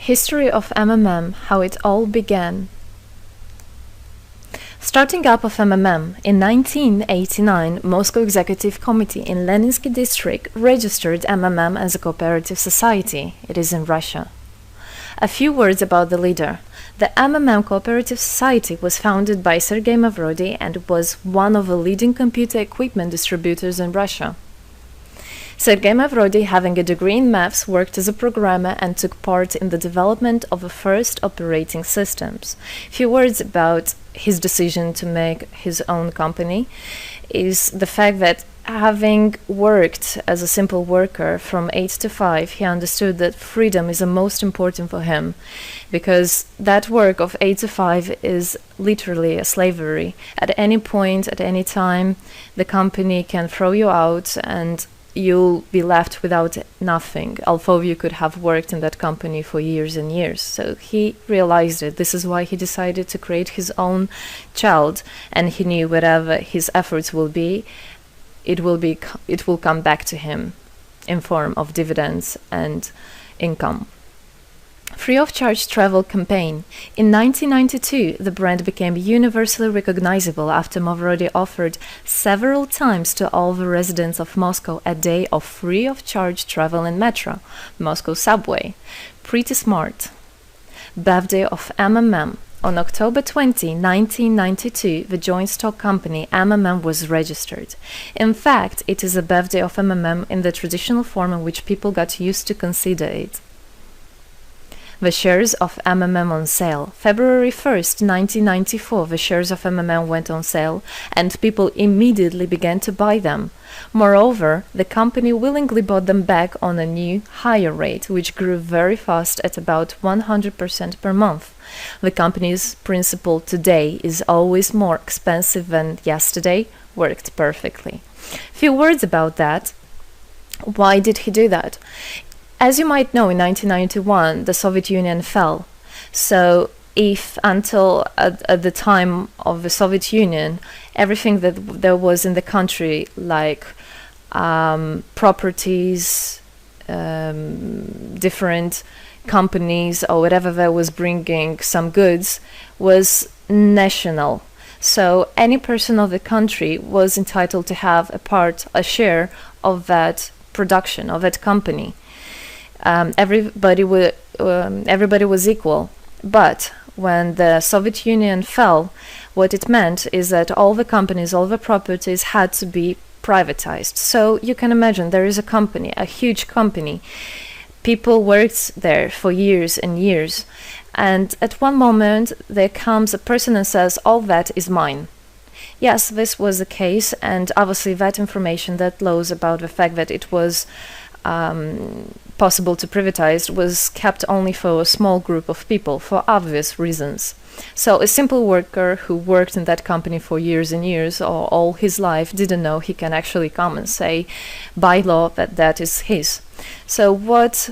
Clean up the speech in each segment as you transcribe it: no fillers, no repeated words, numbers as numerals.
History of MMM, how it all began. Starting up of MMM, in 1989, Moscow Executive Committee in Leninsky District registered MMM as a cooperative society. It is in Russia. A few words about the leader. The MMM Cooperative Society was founded by Sergei Mavrodi and was one of the leading computer equipment distributors in Russia. Sergei Mavrodi, having a degree in maths, worked as a programmer and took part in the development of the first operating systems. Few words about his decision to make his own company is the fact that having worked as a simple worker from 8 to 5, he understood that freedom is the most important for him, because that work of 8 to 5 is literally a slavery. At any point, at any time, the company can throw you out and you'll be left without nothing, although you could have worked in that company for years and years. So he realized it. This is why he decided to create his own child, and he knew whatever his efforts will be, it will come back to him in form of dividends and income. Free of charge travel campaign. In 1992, the brand became universally recognizable after Mavrodi offered several times to all the residents of Moscow a day of free of charge travel in metro, Moscow subway. Pretty smart. Birthday of MMM. On October 20, 1992, the joint stock company MMM was registered. In fact, it is a birthday of MMM in the traditional form in which people got used to consider it. The shares of MMM on sale. February 1st, 1994, the shares of MMM went on sale, and people immediately began to buy them. Moreover, the company willingly bought them back on a new, higher rate, which grew very fast at about 100% per month. The company's principle today is always more expensive than yesterday worked perfectly. Few words about that. Why did he do that? As you might know, in 1991, the Soviet Union fell. So if until at the time of the Soviet Union, everything that there was in the country, like properties, different companies or whatever that was bringing some goods, was national. So any person of the country was entitled to have a share of that production, of that company. Everybody was equal. But when the Soviet Union fell, what it meant is that all the companies, all the properties had to be privatized. So you can imagine there is a company, a huge company. People worked there for years and years. And at one moment, there comes a person and says, all that is mine. Yes, this was the case. And obviously that information, that laws about the fact that it was possible to privatize was kept only for a small group of people for obvious reasons. So a simple worker who worked in that company for years and years or all his life didn't know he can actually come and say by law that that is his. So what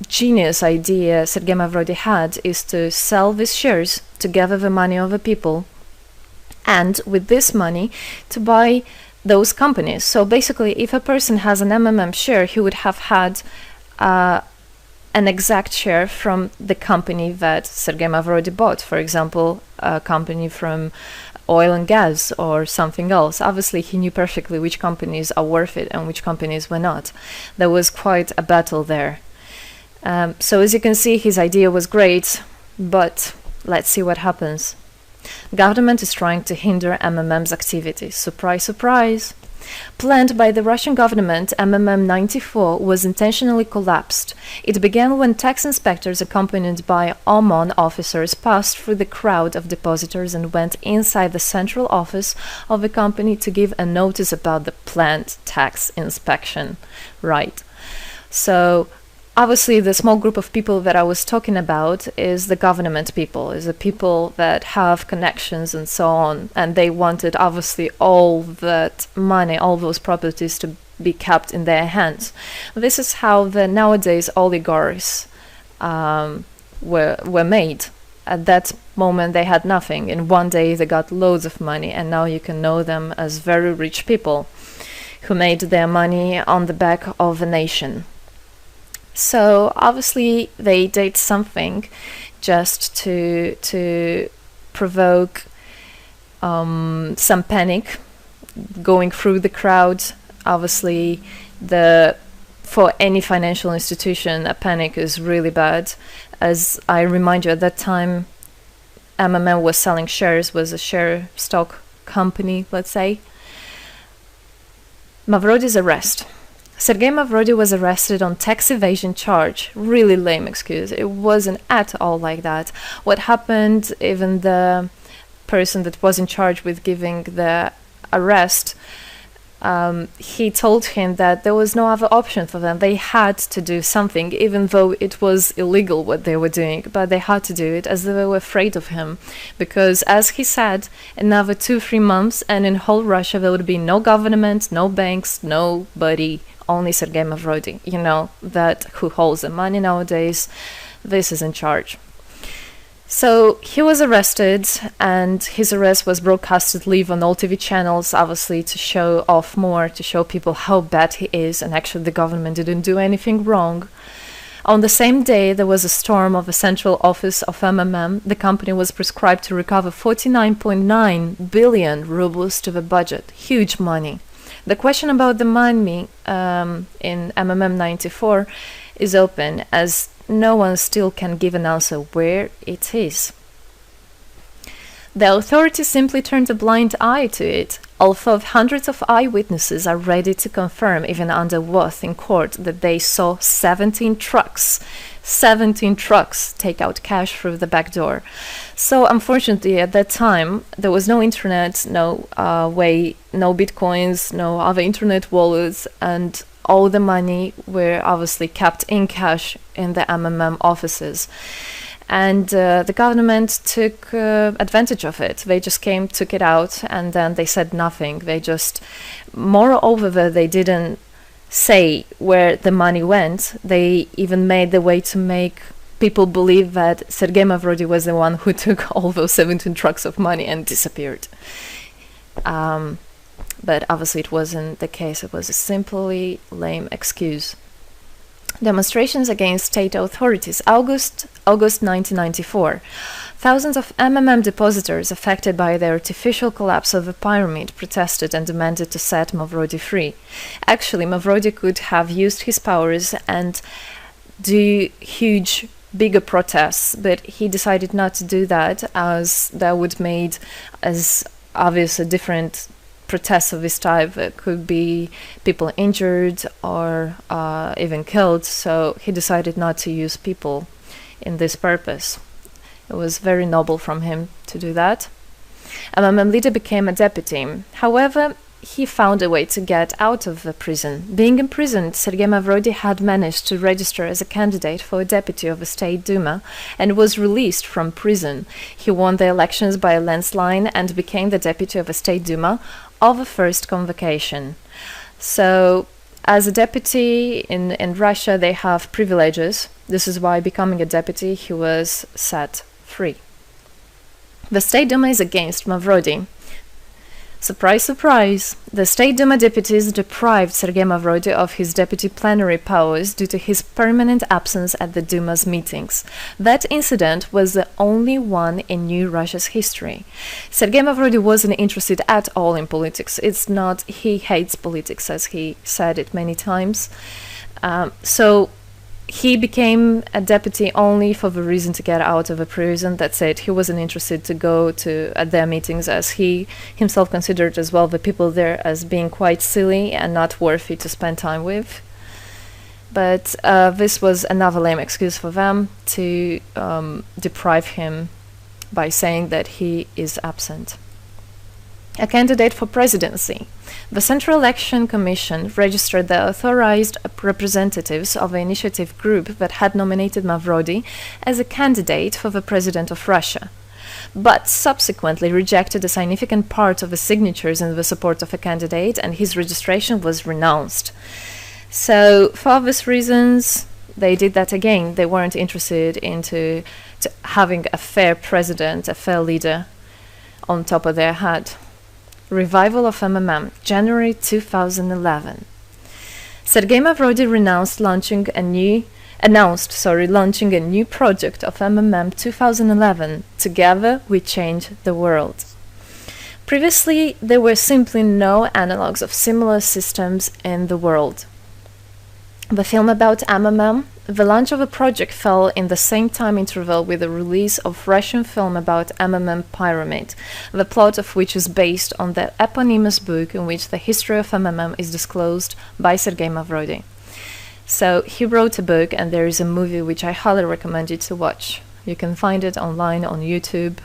genius idea Sergei Mavrodi had is to sell these shares to gather the money of the people, and with this money to buy those companies. So basically, if a person has an MMM share, he would have had an exact share from the company that Sergei Mavrodi bought. For example, a company from oil and gas or something else. Obviously, he knew perfectly which companies are worth it and which companies were not. There was quite a battle there. So as you can see, his idea was great, but let's see what happens. Government is trying to hinder MMM's activities. Surprise, surprise! Planned by the Russian government, MMM 94 was intentionally collapsed. It began when tax inspectors accompanied by OMON officers passed through the crowd of depositors and went inside the central office of the company to give a notice about the planned tax inspection. Right. So obviously, the small group of people that I was talking about is the government people, is the people that have connections and so on. And they wanted, obviously, all that money, all those properties to be kept in their hands. This is how the nowadays oligarchs were made. At that moment, they had nothing. In one day, they got loads of money. And now you can know them as very rich people who made their money on the back of a nation. So obviously they did something just to provoke some panic going through the crowd. Obviously, for any financial institution, a panic is really bad. As I remind you, at that time, MMM was selling shares, was a share stock company, let's say. Mavrody's arrest. Sergei Mavrody was arrested on tax evasion charge. Really lame excuse. It wasn't at all like that. What happened, even the person that was in charge with giving the arrest, he told him that there was no other option for them. They had to do something, even though it was illegal what they were doing, but they had to do it as they were afraid of him. Because, as he said, another 2-3 months and in whole Russia there would be no government, no banks, nobody, only Sergei Mavrody, that who holds the money nowadays. This is in charge. So he was arrested, and his arrest was broadcasted live on all TV channels, obviously to show off more, to show people how bad he is, and actually the government didn't do anything wrong. On the same day, there was a storm of the central office of MMM. The company was prescribed to recover 49.9 billion rubles to the budget. Huge money. The question about the money in MMM 94 is open, as no one still can give an answer where it is. The authorities simply turned a blind eye to it, although hundreds of eyewitnesses are ready to confirm, even under oath in court, that they saw 17 trucks take out cash through the back door. So unfortunately at that time there was no internet, no bitcoins, no other internet wallets, and all the money were obviously kept in cash in the MMM offices. And the government took advantage of it. They just came, took it out, and then they said nothing. Moreover, they didn't say where the money went. They even made the way to make people believe that Sergei Mavrody was the one who took all those 17 trucks of money and disappeared. But obviously it wasn't the case. It was a simply lame excuse. Demonstrations against state authorities. August 1994. Thousands of MMM depositors affected by the artificial collapse of the pyramid protested and demanded to set Mavrody free. Actually, Mavrody could have used his powers and do huge, bigger protests, but he decided not to do that, as that would made as obvious a different protests of this type. It could be people injured or even killed, so he decided not to use people in this purpose. It was very noble from him to do that. MMM leader became a deputy. However, he found a way to get out of the prison. Being imprisoned, Sergei Mavrody had managed to register as a candidate for a deputy of the State Duma and was released from prison. He won the elections by a landslide and became the deputy of the State Duma of the first convocation. So, as a deputy in Russia, they have privileges. This is why, becoming a deputy, he was set free. The State Duma is against Mavrody. Surprise, surprise! The State Duma deputies deprived Sergei Mavrody of his deputy plenary powers due to his permanent absence at the Duma's meetings. That incident was the only one in New Russia's history. Sergei Mavrody wasn't interested at all in politics. It's not he hates politics, as he said it many times. So he became a deputy only for the reason to get out of a prison. That's it. He wasn't interested to go to at their meetings, as he himself considered as well the people there as being quite silly and not worthy to spend time with. But this was another lame excuse for them to deprive him by saying that he is absent. A candidate for presidency. The Central Election Commission registered the authorized representatives of the initiative group that had nominated Mavrody as a candidate for the president of Russia, but subsequently rejected a significant part of the signatures in the support of a candidate, and his registration was renounced. So, for obvious reasons, they did that again. They weren't interested into having a fair president, a fair leader on top of their head. Revival of MMM, January 2011. Sergei Mavrody renounced launching launching a new project of MMM 2011. Together we change the world. Previously, there were simply no analogues of similar systems in the world. The film about MMM, the launch of a project fell in the same time interval with the release of Russian film about MMM Pyramid, the plot of which is based on the eponymous book in which the history of MMM is disclosed by Sergei Mavrodi. So he wrote a book, and there is a movie which I highly recommend you to watch. You can find it online on YouTube.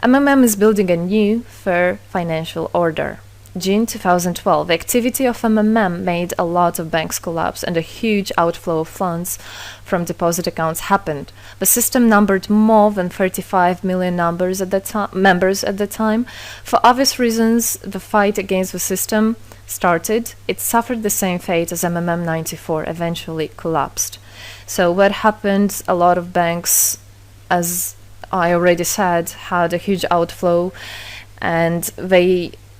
MMM is building a new, fair financial order. June 2012, the activity of MMM made a lot of banks collapse and a huge outflow of funds from deposit accounts happened. The system numbered more than 35 million members at the time. For obvious reasons, the fight against the system started. It suffered the same fate as MMM 94, eventually collapsed. So what happened? A lot of banks, as I already said, had a huge outflow, and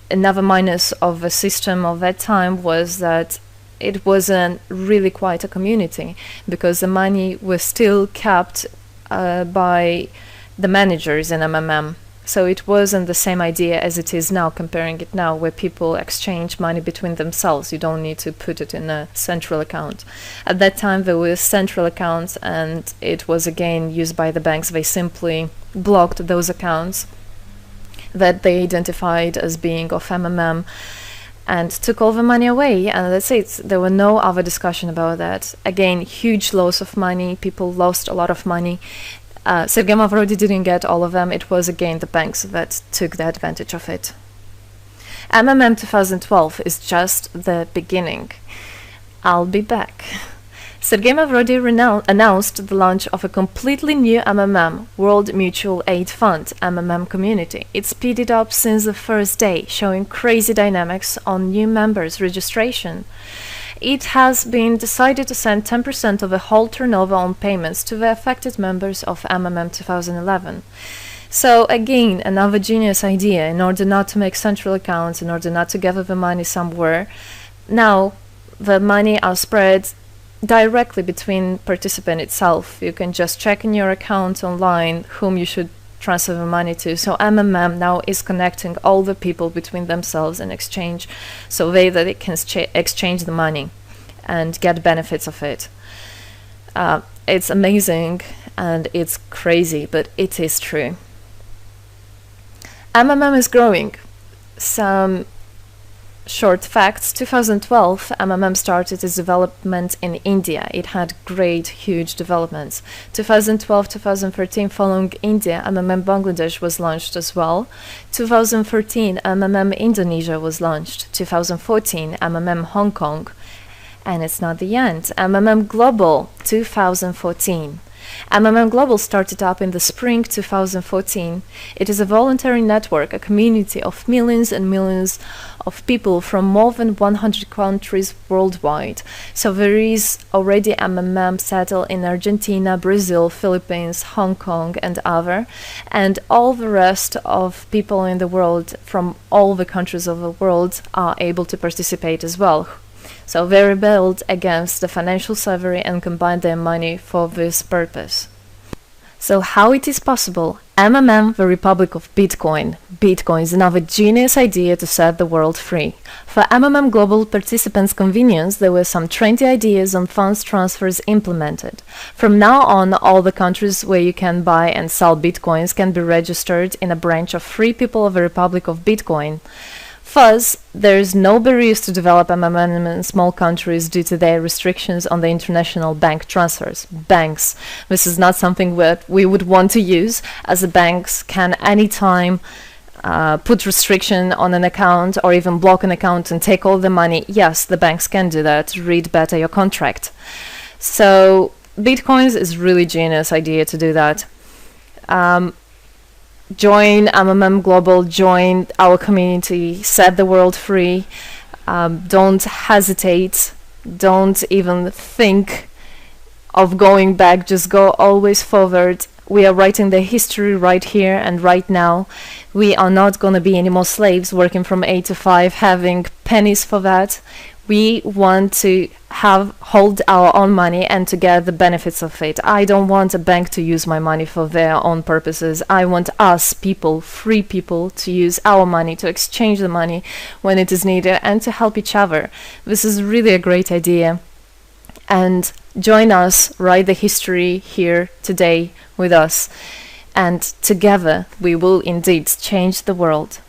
another minus of the system of that time was that it wasn't really quite a community, because the money was still kept by the managers in MMM. So it wasn't the same idea as it is now, comparing it now, where people exchange money between themselves. You don't need to put it in a central account. At that time, there were central accounts, and it was again used by the banks. They simply blocked those accounts that they identified as being of MMM and took all the money away, and that's it. There were no other discussion about that. Again, huge loss of money. People lost a lot of money. Sergei Mavrodi didn't get all of them. It was again the banks that took the advantage of it. MMM 2012 is just the beginning. I'll be back. Sergei Mavrodi announced the launch of a completely new MMM, World Mutual Aid Fund, MMM community. It speeded up since the first day, showing crazy dynamics on new members' registration. It has been decided to send 10% of the whole turnover on payments to the affected members of MMM 2011. So again, another genius idea. In order not to make central accounts, in order not to gather the money somewhere, now the money are spread directly between participant itself. You can just check in your account online whom you should transfer the money to. So MMM now is connecting all the people between themselves in exchange, so that they can exchange the money and get benefits of it. It's amazing and it's crazy, but it is true. MMM is growing. Some short facts. 2012, MMM started its development in India. It had great, huge developments. 2012-2013, following India, MMM Bangladesh was launched as well. 2013, MMM Indonesia was launched. 2014, MMM Hong Kong. And it's not the end. MMM Global, 2014. MMM Global started up in the spring 2014. It is a voluntary network, a community of millions and millions of people from more than 100 countries worldwide. So there is already MMM settled in Argentina, Brazil, Philippines, Hong Kong, and other, and all the rest of people in the world from all the countries of the world are able to participate as well. So they rebelled against the financial slavery and combined their money for this purpose. So how it is possible? MMM, the Republic of Bitcoin. Bitcoin is another genius idea to set the world free. For MMM Global participants' convenience, there were some 20 ideas on funds transfers implemented. From now on, all the countries where you can buy and sell Bitcoins can be registered in a branch of Free People of the Republic of Bitcoin. Thus, there is no barriers to develop MMM in small countries due to their restrictions on the international bank transfers. Banks. This is not something that we would want to use, as the banks can anytime put restriction on an account or even block an account and take all the money. Yes, the banks can do that. Read better your contract. So, Bitcoins is really genius idea to do that. Join MMM Global, join our community, set the world free. Don't hesitate, don't even think of going back, just go always forward. We are writing the history right here and right now. We are not going to be any more slaves working from 8 to 5, having pennies for that. We want to hold our own money and to get the benefits of it. I don't want a bank to use my money for their own purposes. I want us people, free people, to use our money, to exchange the money when it is needed, and to help each other. This is really a great idea. And join us, write the history here today with us, and together we will indeed change the world.